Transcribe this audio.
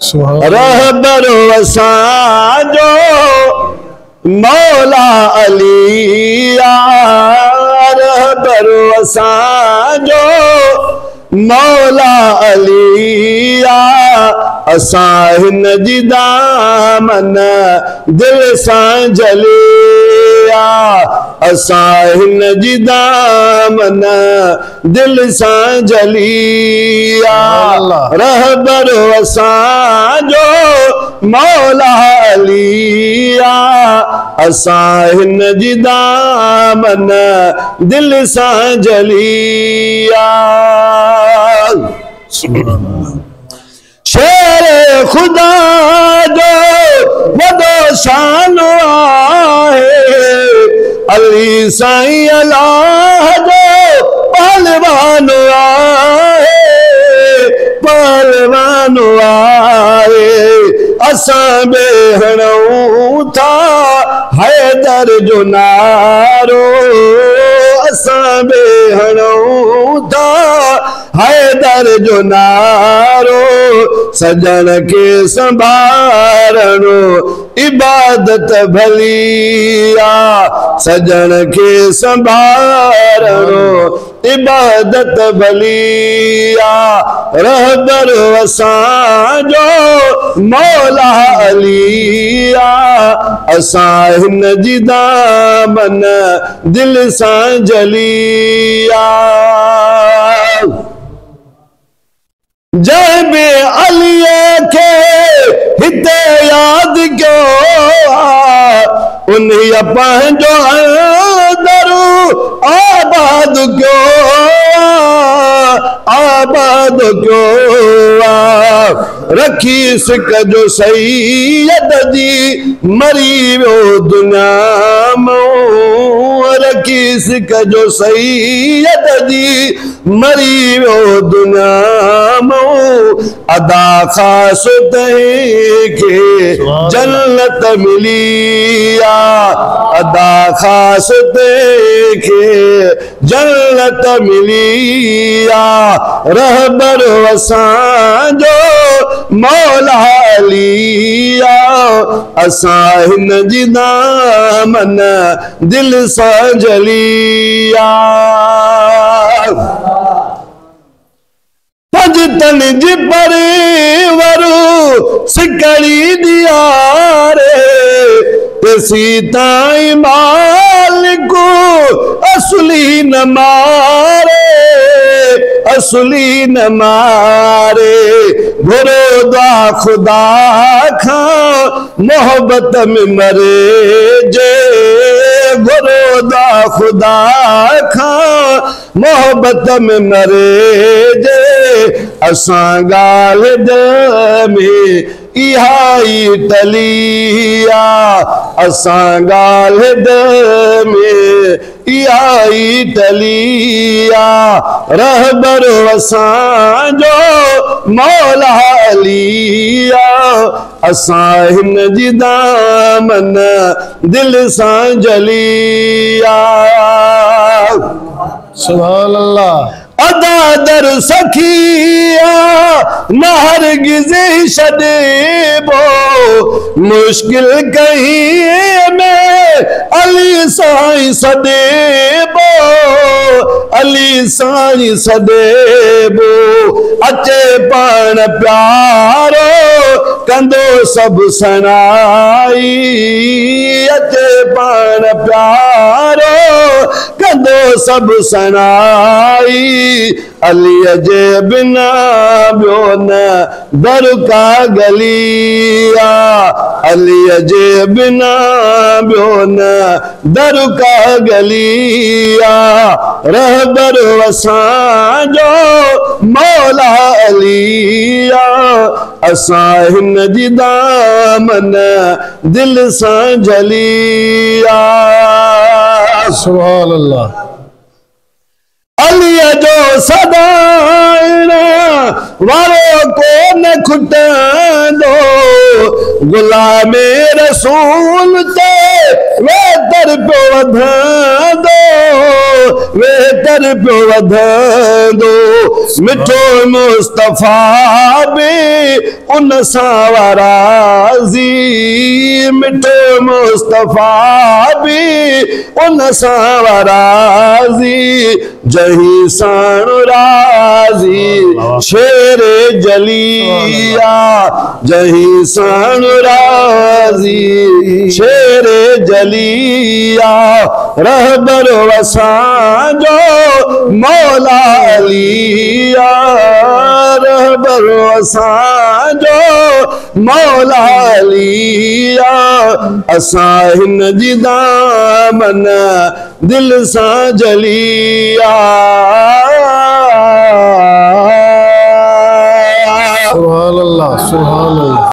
रहबर असांजो मौला अली रहबर असांजो मौला अली असां हिन जी दामन दिल सां जलिया असां हिन जी दामन दिल सां जलिया रहबर असांजो मौला अली असां हिन जी दामन दिल सां जलिया शेर खुदा जो वॾो शान आहे अली साईं अल्लाह जो पहलवान आहे असां बे हणूं था हैदर जो नारो असां बे हणूं था हैदर जो नारो सजन के संभारणो इबादत भलिया सजन के संभारणो इबादत भलिया रहबर असांजो मौला अली असां हिन जी दामन दिल सां जलिया जब अली के हिते याद क्यों उन्हीं पंहिंजो दरू आबाद क्यों रखी सिक जो सैयद जी मरी वो दुनिया में रखी सिक जो सैयद जी मरी वो दुनिया में अदा खास के जन्नत मिलिया अदा खास के जन्नत मिलिया रहबर असांजो मौला अली असां हिन जी दामन दिल सां जलिया पंजतन जी परिवरू सिकड़ी दिया रे सीताई मालिको असली न मारे भरोदा खुदा खां मोहब्बत में मरे जे भरोदा खुदा खां मोहब्बत में मरे जे असां ॻाल्हि में इहाई टलिया असां ॻाल्हि में इहाई टलिया रहबर असांजो मौला अली असां हिन जी दामन दिल सां जलिया सुभान अल्लाह अदा दर सखिया नहर गिज़े छॾेबो मुश्किल कहीं में अली साईं सॾेबो अली साईं सॾेबो अचे पाण प्यारो कंदो सभु सनाई अचे पाण प्यारो कंदो सभु सनाई अली जे बिना ॿियो न दर का गलिया अली जे बिना ॿियो न दर का गलिया रहबर असांजो मौला अली असां हिन जी दामन दिल सां जलिया सुभान अल्लाह अलीअ जो सदाइण वारो कोन खुटंदो गुलामे रसूल ते वेतर पियो वधंदो वेतर पियो वधंदो मिठो मुस्तफ़ा बि उन सां वाराज़ी मिठो मुस्तफ़ा बि उन सां वाराज़ी जहीं साण राज़ी शेर जलिया जहीं साण राज़ी शेर जलिया रहबर वसांजो मौला अलिया रहबर वसांजो मौला अलिया असां हिन जी दामन दिल सां जलिया सुभान अल्लाह सुभान अल्लाह।